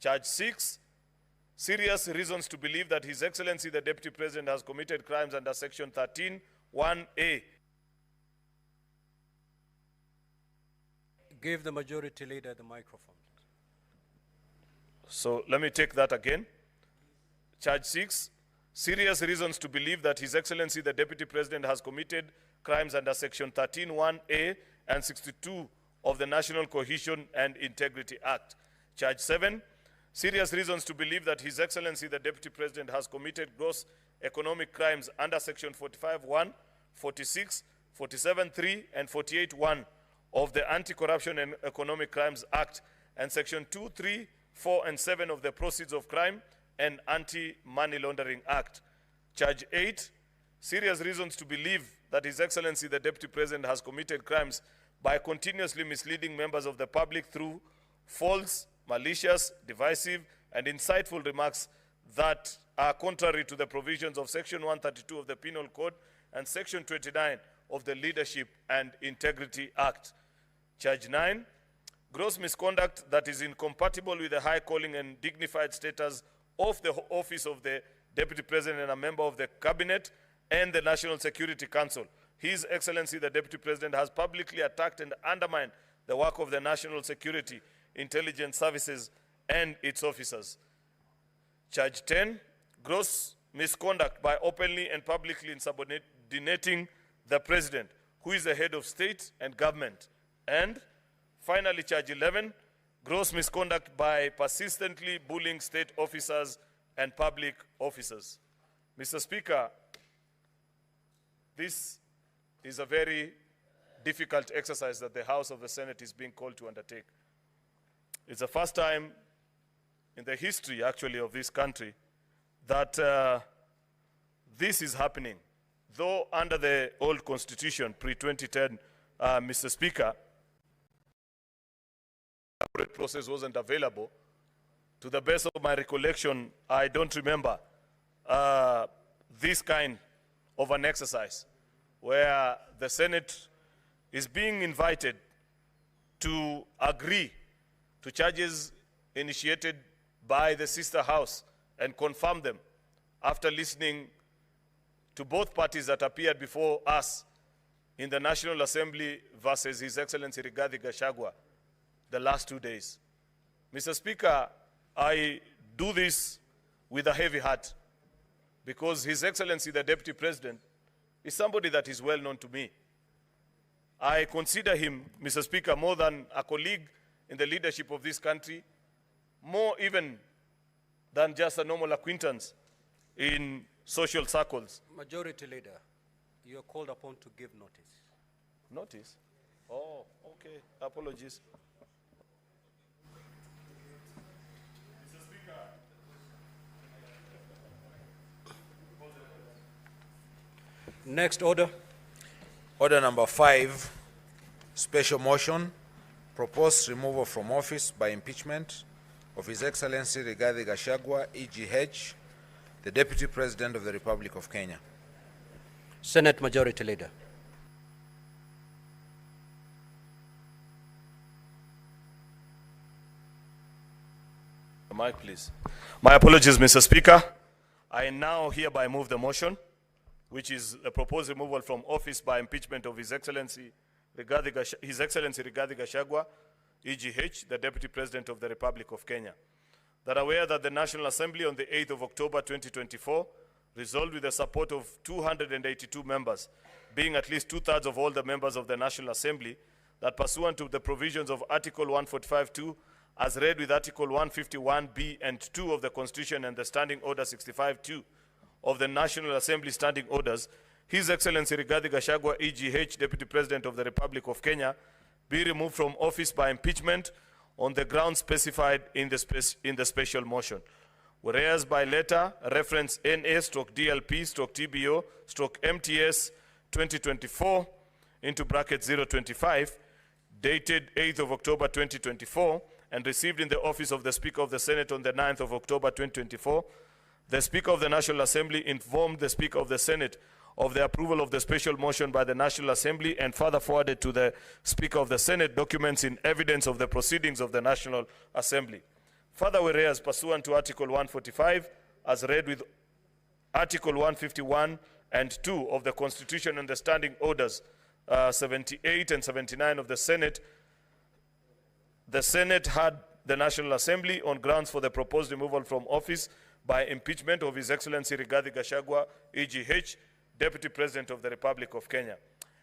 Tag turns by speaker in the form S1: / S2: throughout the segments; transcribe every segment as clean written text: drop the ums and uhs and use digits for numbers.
S1: Charge 6, serious reasons to believe that His Excellency the Deputy President has committed crimes under Section 13(1)(a).
S2: Give the Majority Leader the microphone.
S1: So let me take that again. Charge 6, serious reasons to believe that His Excellency the Deputy President has committed crimes under Section 13(1)(a) and 62 of the National Cohesion and Integrity Act. Charge 7, serious reasons to believe that His Excellency the Deputy President has committed gross economic crimes under Section 45(1), 46, 47(3), and 48(1) of the Anti-Corruption and Economic Crimes Act and Section 2, 3, 4, and 7 of the Proceeds of Crime and Anti-Money Laundering Act. Charge 8, serious reasons to believe that His Excellency the Deputy President has committed crimes by continuously misleading members of the public through false, malicious, divisive, and insightful remarks that are contrary to the provisions of Section 132 of the Penal Code and Section 29 of the Leadership and Integrity Act. Charge 9, gross misconduct that is incompatible with the high calling and dignified status of the office of the Deputy President and a member of the Cabinet and the National Security Council. His Excellency the Deputy President has publicly attacked and undermined the work of the National Security Intelligence Services and its officers. Charge 10, gross misconduct by openly and publicly insubordinating the President, who is the head of state and government. And finally, charge 11, gross misconduct by persistently bullying state officers and public officers. Mr. Speaker, this is a very difficult exercise that the House of the Senate is being called to undertake. It's the first time in the history, actually, of this country that this is happening. Though under the old constitution, pre-2010, Mr. Speaker, the process wasn't available. To the best of my recollection, I don't remember this kind of an exercise where the Senate is being invited to agree to charges initiated by the sister house and confirm them after listening to both parties that appeared before us in the National Assembly versus His Excellency Rigathi Gachagua the last 2 days. Mr. Speaker, I do this with a heavy heart because His Excellency the Deputy President is somebody that is well known to me. I consider him, Mr. Speaker, more than a colleague in the leadership of this country, more even than just a normal acquaintance in social circles.
S2: Majority Leader, you are called upon to give notice.
S1: Notice? Oh, okay. Apologies. Mr. Speaker.
S2: Next order.
S3: Order number 5, special motion, proposed removal from office by impeachment of His Excellency Rigathi Gachagua, EGH, the Deputy President of the Republic of Kenya.
S2: Senate Majority Leader.
S1: Mic, please. My apologies, Mr. Speaker. I now hereby move the motion, which is the proposed removal from office by impeachment of His Excellency Rigathi Gachagua, EGH, the Deputy President of the Republic of Kenya. That aware that the National Assembly on the 8th of October 2024 resolved with the support of 282 members, being at least 2/3 of all the members of the National Assembly, that pursuant to the provisions of Article 145(2), as read with Article 151(b) and 2 of the Constitution and the Standing Order 65(2) of the National Assembly Standing Orders, His Excellency Rigathi Gachagua, EGH, Deputy President of the Republic of Kenya, be removed from office by impeachment on the grounds specified in the special motion. Whereas by letter, reference NA/DLP/TBO/MTS 2024 into bracket 025, dated 8th of October 2024, and received in the office of the Speaker of the Senate on the 9th of October 2024, the Speaker of the National Assembly informed the Speaker of the Senate of the approval of the special motion by the National Assembly and further forwarded to the Speaker of the Senate documents in evidence of the proceedings of the National Assembly. Further, whereas pursuant to Article 145, as read with Article 151 and 2 of the Constitution and the Standing Orders 78 and 79 of the Senate had the National Assembly on grounds for the proposed removal from office by impeachment of His Excellency Rigathi Gachagua, EGH, Deputy President of the Republic of Kenya.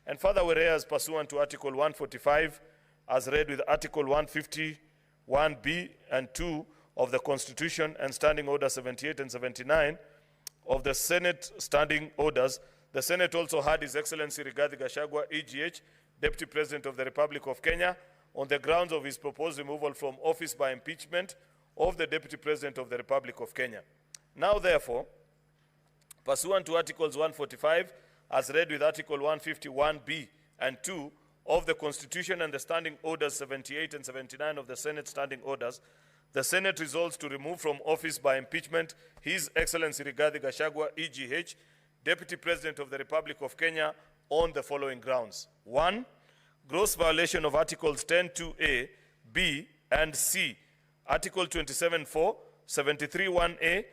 S1: And further, whereas pursuant to Article 145, as read with Article 151B and 2 of the Constitution and Standing Order 78 and 79 of the Senate Standing Orders, the Senate also had His Excellency Rigathi Gachagua, EGH, Deputy President of the Republic of Kenya, on the grounds of his proposed removal from office by impeachment of the Deputy President of the Republic of Kenya. Now, therefore, pursuant to Articles 145, as read with Article 151B and 2 of the Constitution and the Standing Orders 78 and 79 of the Senate Standing Orders, the Senate resolves to remove from office by impeachment His Excellency Rigathi Gachagua, EGH, Deputy President of the Republic of Kenya, on the following grounds. 1. Gross violation of Articles 10(2)(a), B, and C, Article 27(4), 73(1)(a),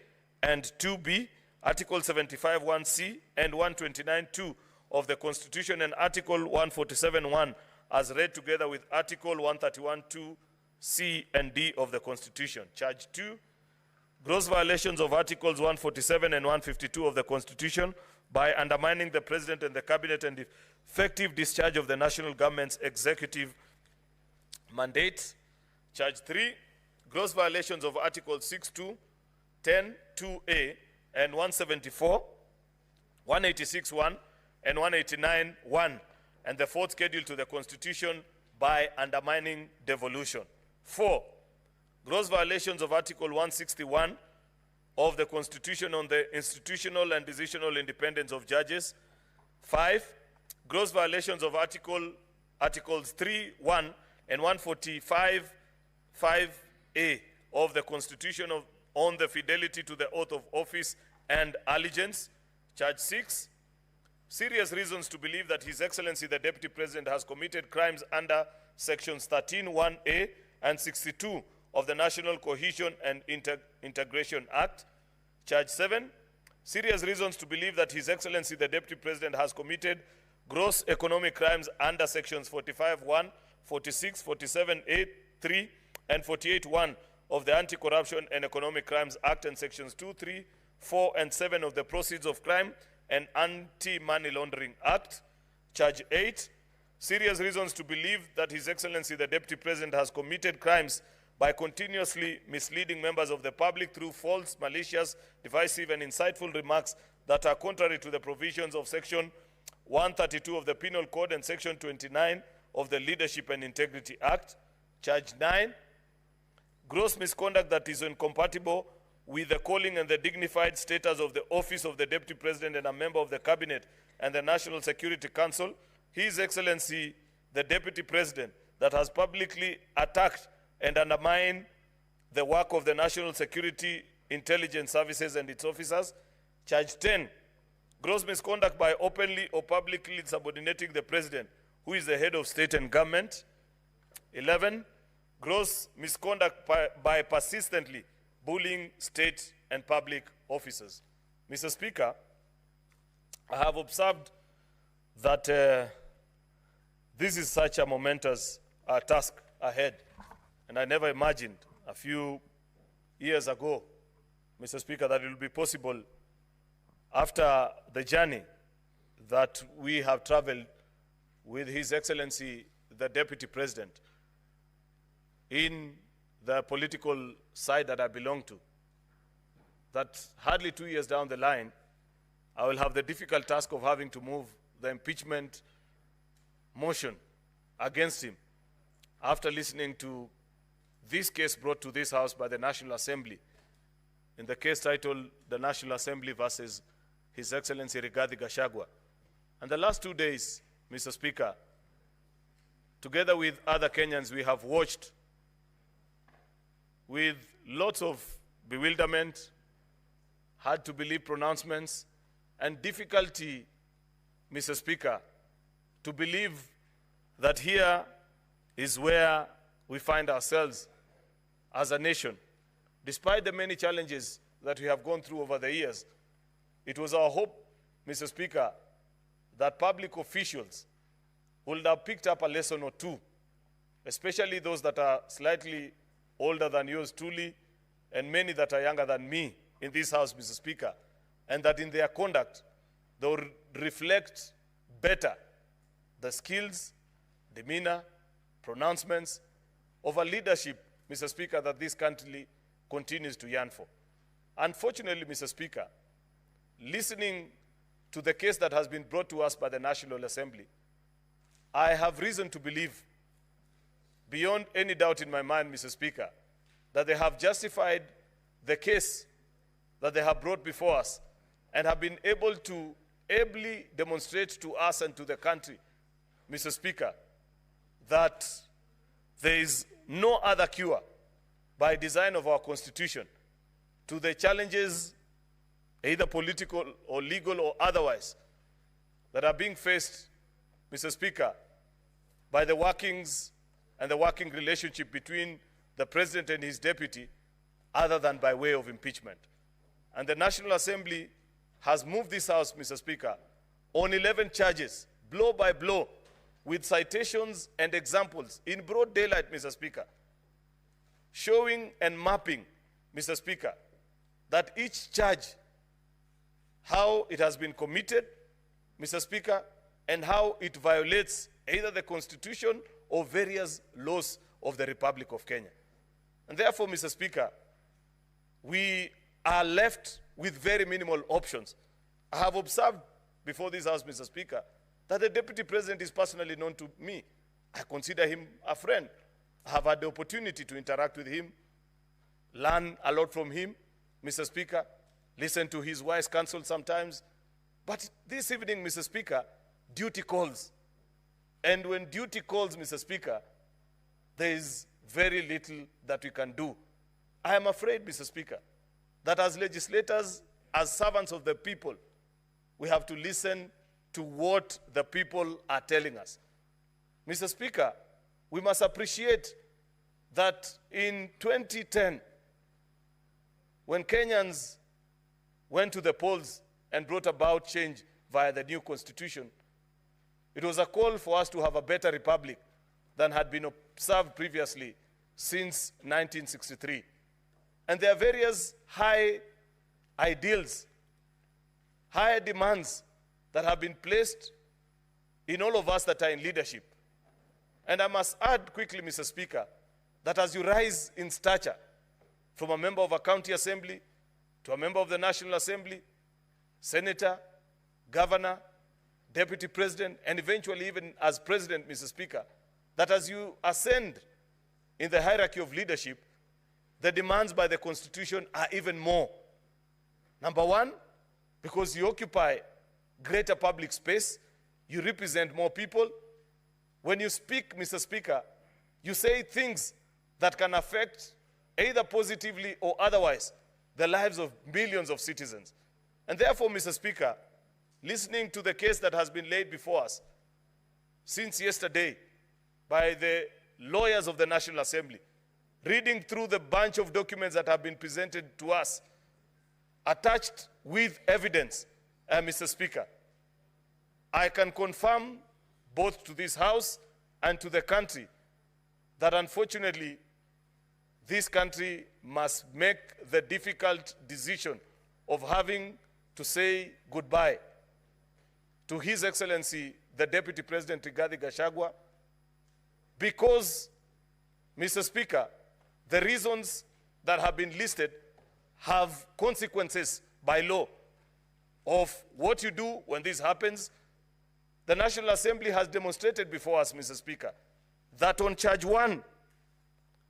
S1: and 2B, Article 75(1)(c), and 129(2) of the Constitution, and Article 147(1), as read together with Article 131(2), C and D of the Constitution. Charge 2, gross violations of Articles 147 and 152 of the Constitution by undermining the President and the Cabinet and effective discharge of the national government's executive mandate. Charge 3, gross violations of Articles 6(2), 10(2)(a), and 174, 186(1), and 189(1), and the fourth schedule to the Constitution by undermining devolution. 4, gross violations of Article 161 of the Constitution on the institutional and decisional independence of judges. 5, gross violations of Articles 3(1) and 145(5)(a) of the Constitution on the fidelity to the oath of office and allegiance. Charge 6, serious reasons to believe that His Excellency the Deputy President has committed crimes under Sections 13(1)(a) and 62 of the National Cohesion and Integration Act. Charge 7, serious reasons to believe that His Excellency the Deputy President has committed gross economic crimes under Sections 45(1), 46, 47(a), 3, and 48(1) of the Anti-Corruption and Economic Crimes Act, and Sections 2, 3, 4, and 7 of the Proceeds of Crime and Anti-Money Laundering Act. Charge 8, serious reasons to believe that His Excellency the Deputy President has committed crimes by continuously misleading members of the public through false, malicious, divisive, and insightful remarks that are contrary to the provisions of Section 132 of the Penal Code and Section 29 of the Leadership and Integrity Act. Charge 9, gross misconduct that is incompatible with the calling and the dignified status of the office of the Deputy President and a member of the Cabinet and the National Security Council. His Excellency the Deputy President that has publicly attacked and undermined the work of the National Security Intelligence Services and its officers. Charge 10, gross misconduct by openly or publicly subordinating the President, who is the head of state and government. 11, gross misconduct by persistently bullying state and public officers. Mr. Speaker, I have observed that this is such a momentous task ahead, and I never imagined a few years ago, Mr. Speaker, that it will be possible after the journey that we have traveled with His Excellency the Deputy President in the political side that I belong to, that hardly 2 years down the line, I will have the difficult task of having to move the impeachment motion against him after listening to this case brought to this House by the National Assembly, in the case titled the National Assembly versus His Excellency Rigathi Gachagua. And the last 2 days, Mr. Speaker, together with other Kenyans, we have watched with lots of bewilderment, hard to believe pronouncements, and difficulty, Mr. Speaker, to believe that here is where we find ourselves as a nation, despite the many challenges that we have gone through over the years, it was our hope, Mr. Speaker, that public officials would have picked up a lesson or two, especially those that are slightly older than yours truly, and many that are younger than me in this House, Mr. Speaker, and that in their conduct, they will reflect better the skills, demeanor, pronouncements of a leadership, Mr. Speaker, that this country continues to yearn for. Unfortunately, Mr. Speaker, listening to the case that has been brought to us by the National Assembly, I have reason to believe, beyond any doubt in my mind, Mr. Speaker, that they have justified the case that they have brought before us and have been able to ably demonstrate to us and to the country, Mr. Speaker, that there is no other cure by design of our Constitution to the challenges, either political or legal or otherwise, that are being faced, Mr. Speaker, by the workings and the working relationship between the President and his deputy, other than by way of impeachment. And the National Assembly has moved this House, Mr. Speaker, on 11 charges, blow by blow, with citations and examples in broad daylight, Mr. Speaker, showing and mapping, Mr. Speaker, that each charge, how it has been committed, Mr. Speaker, and how it violates either the Constitution or various laws of the Republic of Kenya. And therefore, Mr. Speaker, we are left with very minimal options. I have observed before this House, Mr. Speaker, that the Deputy President is personally known to me. I consider him a friend. I have had the opportunity to interact with him, learn a lot from him, Mr. Speaker, listen to his wise counsel sometimes. But this evening, Mr. Speaker, duty calls. And when duty calls, Mr. Speaker, there is very little that we can do. I am afraid, Mr. Speaker, that as legislators, as servants of the people, we have to listen to what the people are telling us. Mr. Speaker, we must appreciate that in 2010, when Kenyans went to the polls and brought about change via the new constitution, it was a call for us to have a better republic than had been observed previously since 1963. And there are various high ideals, high demands that have been placed in all of us that are in leadership. And I must add quickly, Mr. Speaker, that as you rise in stature from a member of a county assembly to a member of the National Assembly, senator, governor, deputy president, and eventually even as president, Mr. Speaker, that as you ascend in the hierarchy of leadership, the demands by the Constitution are even more. Number one, because you occupy greater public space, you represent more people. When you speak, Mr. Speaker, you say things that can affect either positively or otherwise the lives of millions of citizens. And therefore, Mr. Speaker, listening to the case that has been laid before us since yesterday by the lawyers of the National Assembly, reading through the bunch of documents that have been presented to us, attached with evidence, Mr. Speaker, I can confirm both to this House and to the country that unfortunately this country must make the difficult decision of having to say goodbye to His Excellency, the Deputy President Rigathi Gachagua, because, Mr. Speaker, the reasons that have been listed have consequences by law of what you do when this happens. The National Assembly has demonstrated before us, Mr. Speaker, that on charge 1,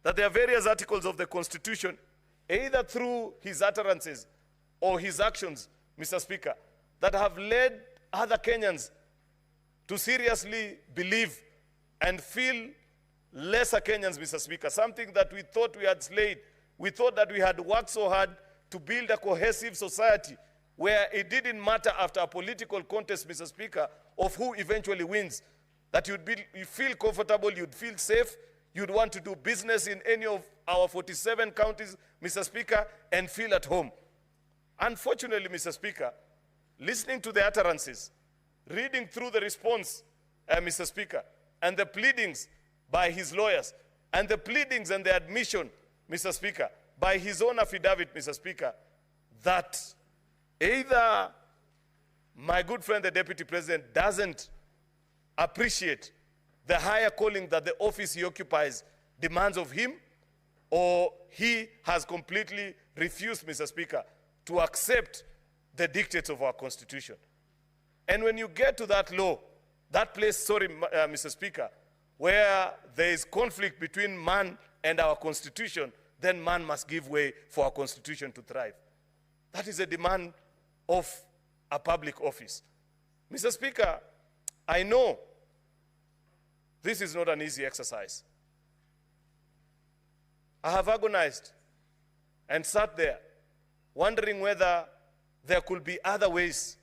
S1: that there are various articles of the Constitution, either through his utterances or his actions, Mr. Speaker, that have led other Kenyans to seriously believe and feel lesser Kenyans, Mr. Speaker, something that we thought we had slayed. We thought that we had worked so hard to build a cohesive society where it didn't matter after a political contest, Mr. Speaker, of who eventually wins, that you feel comfortable, you'd feel safe, you'd want to do business in any of our 47 counties, Mr. Speaker, and feel at home. Unfortunately, Mr. Speaker, listening to the utterances, reading through the response, Mr. Speaker, and the pleadings by his lawyers, and the pleadings and the admission, Mr. Speaker, by his own affidavit, Mr. Speaker, that either my good friend, the Deputy President, doesn't appreciate the higher calling that the office he occupies demands of him, or he has completely refused, Mr. Speaker, to accept the dictates of our Constitution. And when you get to that law, that place, Mr. Speaker, where there is conflict between man and our Constitution, then man must give way for our Constitution to thrive. That is a demand of a public office. Mr. Speaker, I know this is not an easy exercise. I have agonized and sat there wondering whether there could be other ways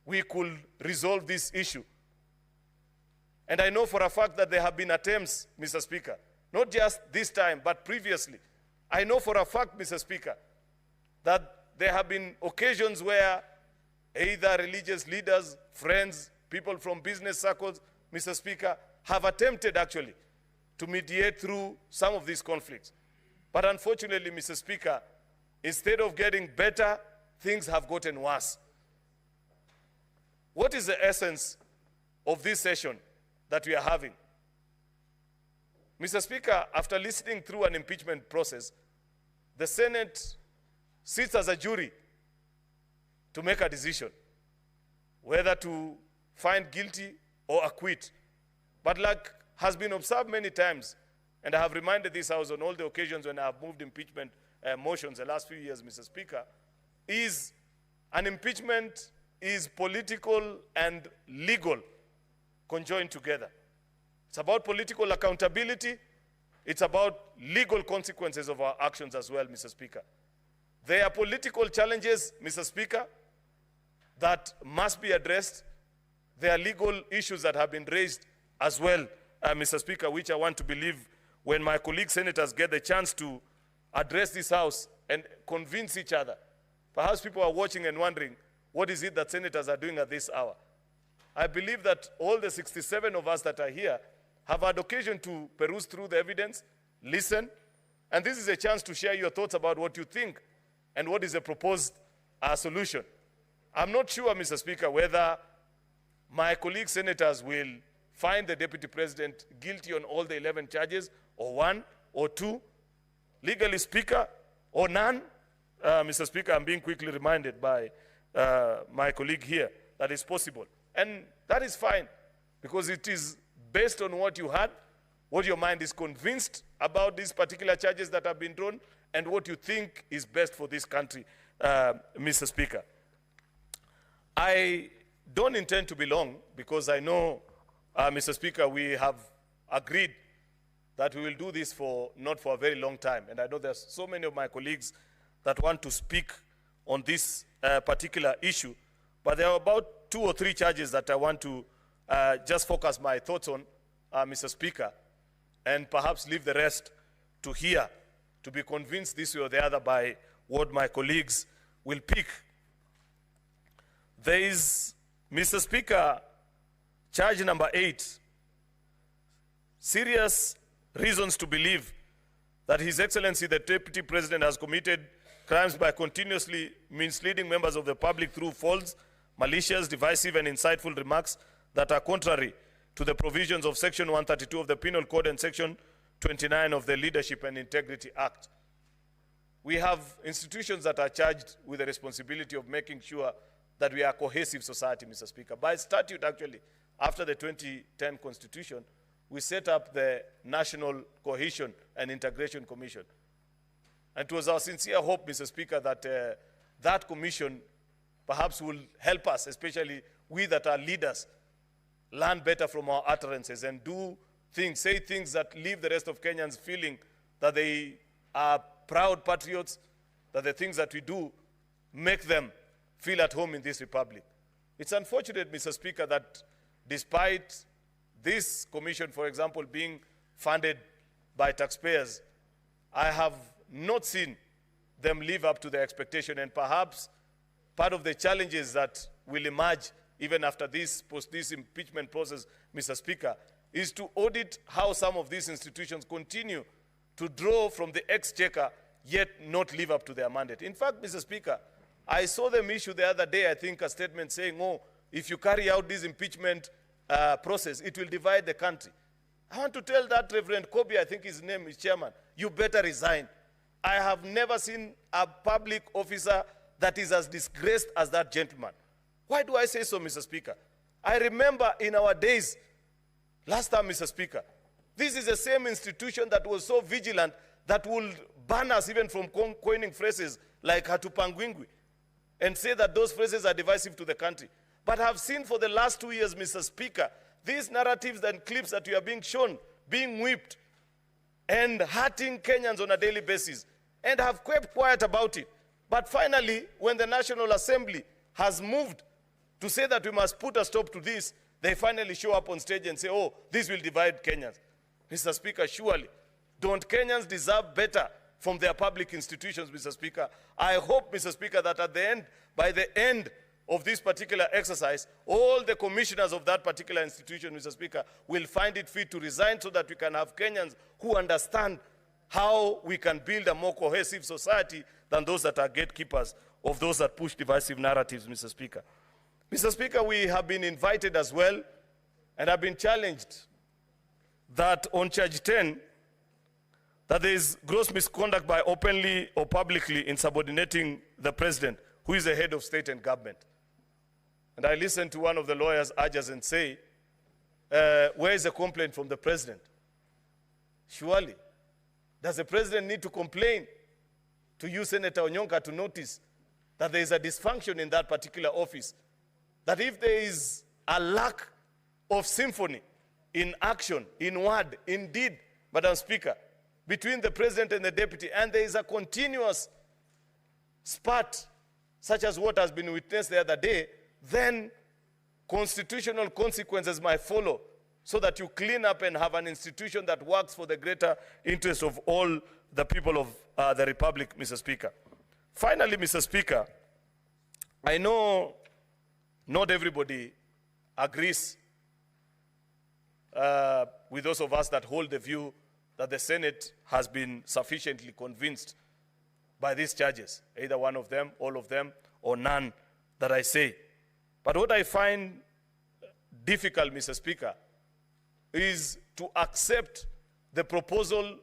S1: we could resolve this issue. And I know for a fact that there have been attempts, Mr. Speaker, not just this time, but previously. I know for a fact, Mr. Speaker, that there have been occasions where either religious leaders, friends, people from business circles, Mr. Speaker, have attempted actually to mediate through some of these conflicts. But unfortunately, Mr. Speaker, instead of getting better, things have gotten worse. What is the essence of this session that we are having? Mr. Speaker, after listening through an impeachment process, the Senate sits as a jury to make a decision whether to find guilty or acquit. But like has been observed many times, and I have reminded this House on all the occasions when I have moved impeachment motions the last few years, Mr. Speaker, is an impeachment is political and legal conjoined together. It's about political accountability. It's about legal consequences of our actions as well, Mr. Speaker. There are political challenges, Mr. Speaker, that must be addressed. There are legal issues that have been raised as well, Mr. Speaker, which I want to believe when my colleague senators get the chance to address this House and convince each other. Perhaps people are watching and wondering, what is it that senators are doing at this hour? I believe that all the 67 of us that are here have had occasion to peruse through the evidence, listen, and this is a chance to share your thoughts about what you think and what is the proposed solution. I'm not sure, Mr. Speaker, whether my colleague senators will find the Deputy President guilty on all the 11 charges, or one, or two, legally speaker, or none. Mr. Speaker, I'm being quickly reminded by my colleague here that is possible. And that is fine, because it is based on what you had, what your mind is convinced about these particular charges that have been drawn, and what you think is best for this country, Mr. Speaker. I don't intend to be long, because I know, Mr. Speaker, we have agreed that we will do this not for a very long time. And I know there's so many of my colleagues that want to speak on this particular issue. But there are about 2 or 3 charges that I want to just focus my thoughts on, Mr. Speaker, and perhaps leave the rest to hear, to be convinced this way or the other by what my colleagues will pick. There is, Mr. Speaker, charge number 8, serious reasons to believe that His Excellency the Deputy President has committed crimes by continuously misleading members of the public through false, malicious, divisive, and insightful remarks that are contrary to the provisions of Section 132 of the Penal Code and Section 29 of the Leadership and Integrity Act. We have institutions that are charged with the responsibility of making sure that we are a cohesive society, Mr. Speaker. By statute, actually, after the 2010 Constitution, we set up the National Cohesion and Integration Commission. And it was our sincere hope, Mr. Speaker, that that commission perhaps will help us, especially we that are leaders, learn better from our utterances and do things, say things that leave the rest of Kenyans feeling that they are proud patriots, that the things that we do make them feel at home in this republic. It's unfortunate, Mr. Speaker, that despite this commission, for example, being funded by taxpayers, I have not seen them live up to the expectation, and perhaps part of the challenges that will emerge even after this impeachment process, Mr. Speaker, is to audit how some of these institutions continue to draw from the exchequer yet not live up to their mandate. In fact, Mr. Speaker, I saw them issue the other day, I think, a statement saying, oh, if you carry out this impeachment process, it will divide the country. I want to tell that Reverend Kobe, I think his name is chairman, you better resign. I have never seen a public officer that is as disgraced as that gentleman. Why do I say so, Mr. Speaker? I remember in our days, last time, Mr. Speaker, this is the same institution that was so vigilant that would ban us even from coining phrases like hatupangwingwi and say that those phrases are divisive to the country. But I've seen for the last 2 years, Mr. Speaker, these narratives and clips that we are being shown, being whipped and hurting Kenyans on a daily basis, and have kept quiet about it. But finally, when the National Assembly has moved to say that we must put a stop to this, they finally show up on stage and say, oh, this will divide Kenyans. Mr. Speaker, surely, don't Kenyans deserve better from their public institutions, Mr. Speaker? I hope, Mr. Speaker, that at the end, by the end of this particular exercise, all the commissioners of that particular institution, Mr. Speaker, will find it fit to resign so that we can have Kenyans who understand how we can build a more cohesive society than those that are gatekeepers of those that push divisive narratives, Mr. Speaker. Mr. Speaker, we have been invited as well and have been challenged that on charge 10, that there is gross misconduct by openly or publicly insubordinating the president, who is the head of state and government. And I listened to one of the lawyers urge us and say, where is the complaint from the president? Surely, does the president need to complain to you, Senator Onyonka, to notice that there is a dysfunction in that particular office? That if there is a lack of symphony in action, in word, in deed, Madam Speaker, between the president and the deputy, and there is a continuous spat, such as what has been witnessed the other day, then constitutional consequences might follow, so that you clean up and have an institution that works for the greater interest of all the people of the Republic, Mr. Speaker. Finally, Mr. Speaker, I know not everybody agrees with those of us that hold the view that the Senate has been sufficiently convinced by these charges, either one of them, all of them, or none that I say. But what I find difficult, Mr. Speaker, is to accept the proposal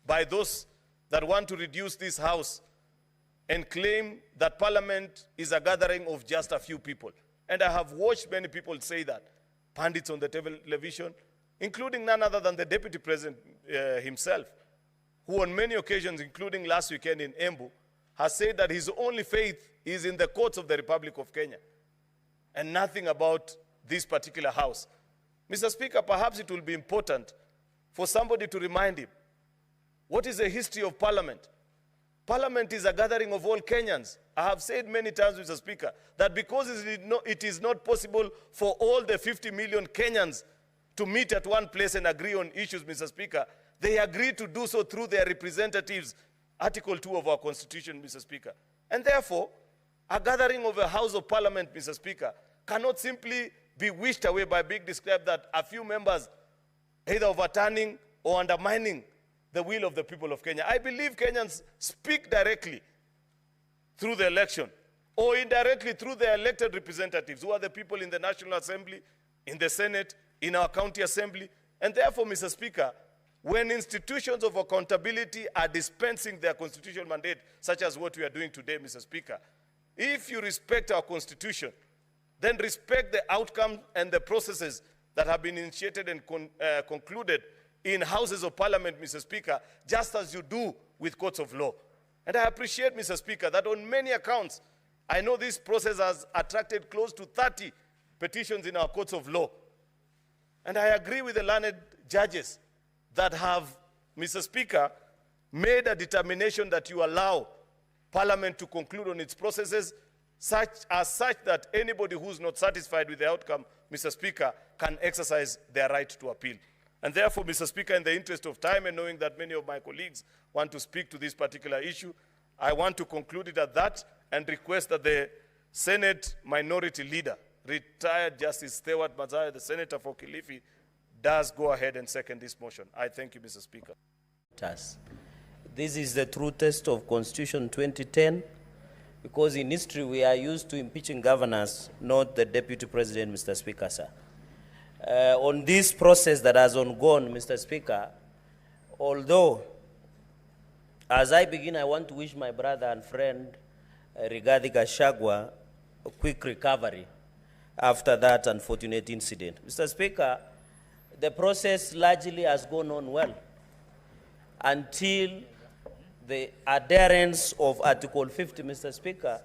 S1: by those that want to reduce this House and claim that Parliament is a gathering of just a few people. And I have watched many people say that, pundits on the television, including none other than the Deputy President himself, who on many occasions, including last weekend in Embu, has said that his only faith is in the courts of the Republic of Kenya and nothing about this particular House. Mr. Speaker, perhaps it will be important for somebody to remind him, what is the history of Parliament? Parliament is a gathering of all Kenyans. I have said many times, Mr. Speaker, that because it is not possible for all the 50 million Kenyans to meet at one place and agree on issues, Mr. Speaker, they agreed to do so through their representatives, Article 2 of our Constitution, Mr. Speaker. And therefore, a gathering of a House of Parliament, Mr. Speaker, cannot simply be wished away by being described that a few members either overturning or undermining the will of the people of Kenya. I believe Kenyans speak directly through the election or indirectly through their elected representatives, who are the people in the National Assembly, in the Senate, in our county assembly. And therefore, Mr. Speaker, when institutions of accountability are dispensing their constitutional mandate, such as what we are doing today, Mr. Speaker, if you respect our Constitution, then respect the outcome and the processes that have been initiated and concluded in Houses of Parliament, Mr. Speaker, just as you do with courts of law. And I appreciate, Mr. Speaker, that on many accounts, I know this process has attracted close to 30 petitions in our courts of law. And I agree with the learned judges that have, Mr. Speaker, made a determination that you allow Parliament to conclude on its processes such that anybody who's not satisfied with the outcome, Mr. Speaker, can exercise their right to appeal. And therefore, Mr. Speaker, in the interest of time and knowing that many of my colleagues want to speak to this particular issue, I want to conclude it at that and request that the Senate Minority Leader, retired Justice Stewart Mathare, the Senator for Kilifi, does go ahead and second this motion. I thank you, Mr. Speaker.
S4: This is the true test of Constitution 2010, because in history we are used to impeaching governors, not the Deputy President, Mr. Speaker, sir. On this process that has ongoing, Mr. Speaker, although, as I begin, I want to wish my brother and friend, Rigathi Gachagua, a quick recovery after that unfortunate incident. Mr. Speaker, the process largely has gone on well until the adherence of Article 50, Mr. Speaker,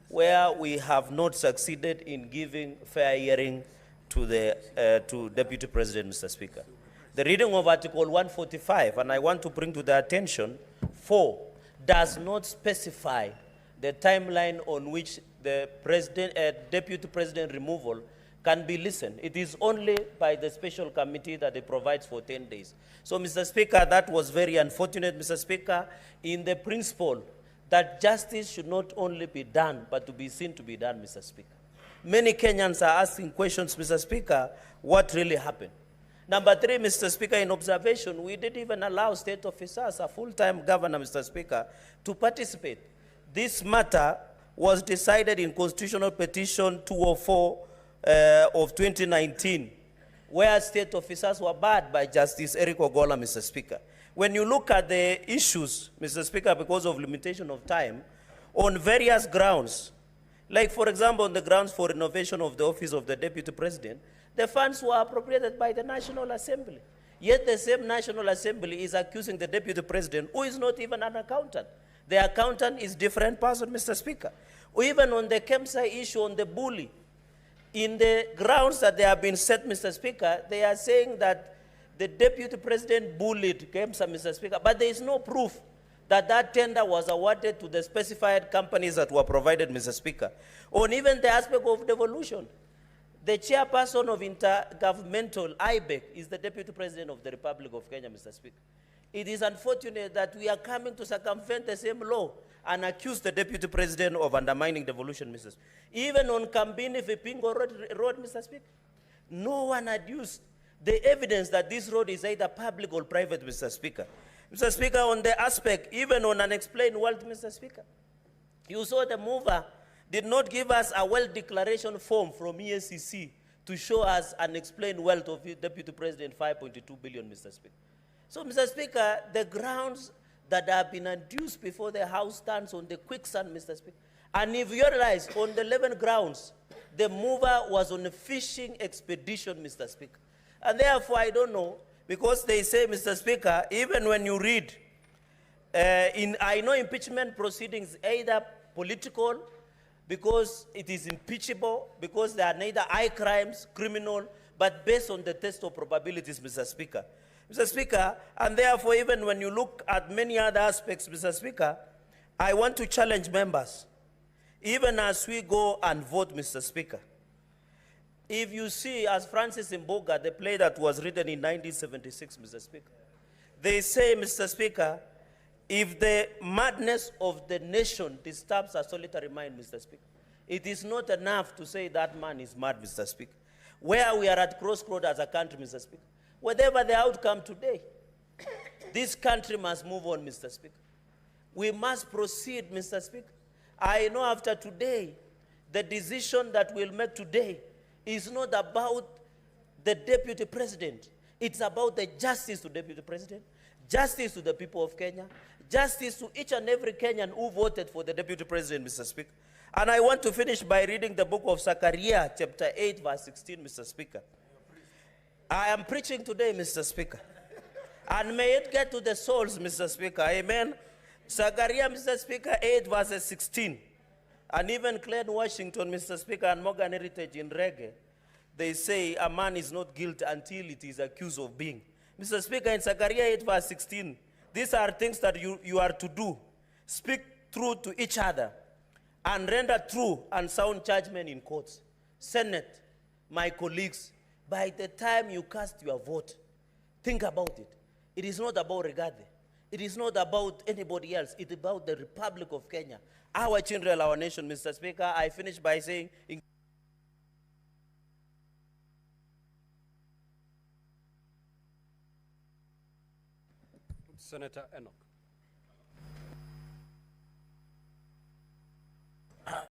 S4: where we have not succeeded in giving fair hearing to Deputy President, Mr. Speaker. The reading of Article 145, and I want to bring to the attention, 4, does not specify the timeline on which the Deputy President removal can be listened. It is only by the special committee that it provides for 10 days. So, Mr. Speaker, that was very unfortunate, Mr. Speaker, in the principle that justice should not only be done, but to be seen to be done, Mr. Speaker. Many Kenyans are asking questions, Mr. Speaker, what really happened? Number 3, Mr. Speaker, in observation, we didn't even allow state officers, a full-time governor, Mr. Speaker, to participate. This matter was decided in Constitutional Petition 204 of 2019, where state officers were barred by Justice Eric Ogola, Mr. Speaker. When you look at the issues, Mr. Speaker, because of limitation of time, on various grounds, like, for example, on the grounds for renovation of the office of the Deputy President, the funds were appropriated by the National Assembly. Yet the same National Assembly is accusing the Deputy President, who is not even an accountant. The accountant is a different person, Mr. Speaker. Or even on the KEMSA issue, on the bully, in the grounds that they have been set, Mr. Speaker, they are saying that the Deputy President bullied KEMSA, Mr. Speaker, but there is no proof that that tender was awarded to the specified companies that were provided, Mr. Speaker. On even the aspect of devolution, the chairperson of intergovernmental IBEC is the Deputy President of the Republic of Kenya, Mr. Speaker. It is unfortunate that we are coming to circumvent the same law and accuse the Deputy President of undermining devolution, Mr. Speaker. Even on Kambini Vipingo road, Mr. Speaker, no one adduced the evidence that this road is either public or private, Mr. Speaker. Mr. Speaker, on the aspect, even on unexplained wealth, Mr. Speaker, you saw the mover did not give us a wealth declaration form from EACC to show us unexplained wealth of Deputy President, 5.2 billion, Mr. Speaker. So, Mr. Speaker, the grounds that have been adduced before the House stands on the quicksand, Mr. Speaker. And if you realize, on the 11 grounds, the mover was on a fishing expedition, Mr. Speaker. And therefore, I don't know, because they say, Mr. Speaker, even when you read, I know impeachment proceedings either political, because it is impeachable, because they are neither high crimes, criminal, but based on the test of probabilities, Mr. Speaker. Mr. Speaker, and therefore, even when you look at many other aspects, Mr. Speaker, I want to challenge members, even as we go and vote, Mr. Speaker. If you see, as Francis Mboga, the play that was written in 1976, Mr. Speaker, they say, Mr. Speaker, if the madness of the nation disturbs a solitary mind, Mr. Speaker, it is not enough to say that man is mad, Mr. Speaker. Where we are at crossroads as a country, Mr. Speaker, whatever the outcome today, this country must move on, Mr. Speaker. We must proceed, Mr. Speaker. I know after today, the decision that we'll make today is not about the Deputy President. It's about the justice to Deputy President, justice to the people of Kenya, justice to each and every Kenyan who voted for the Deputy President, Mr. Speaker. And I want to finish by reading the book of Zechariah, chapter 8, verse 16, Mr. Speaker. I am preaching today, Mr. Speaker. And may it get to the souls, Mr. Speaker. Amen. Zechariah, Mr. Speaker, 8, verses 16. And even Glenn Washington, Mr. Speaker, and Morgan Heritage in Reggae, they say a man is not guilty until it is accused of being. Mr. Speaker, in Zechariah 8, verse 16, these are things that you are to do. Speak truth to each other and render true and sound judgment in courts. Senate, my colleagues, by the time you cast your vote, Think about it. It is not about Rigathi. It is not about anybody else. It's about the Republic of Kenya. Our children, our nation, Mr. Speaker. I finish by saying,
S2: Senator Enoch.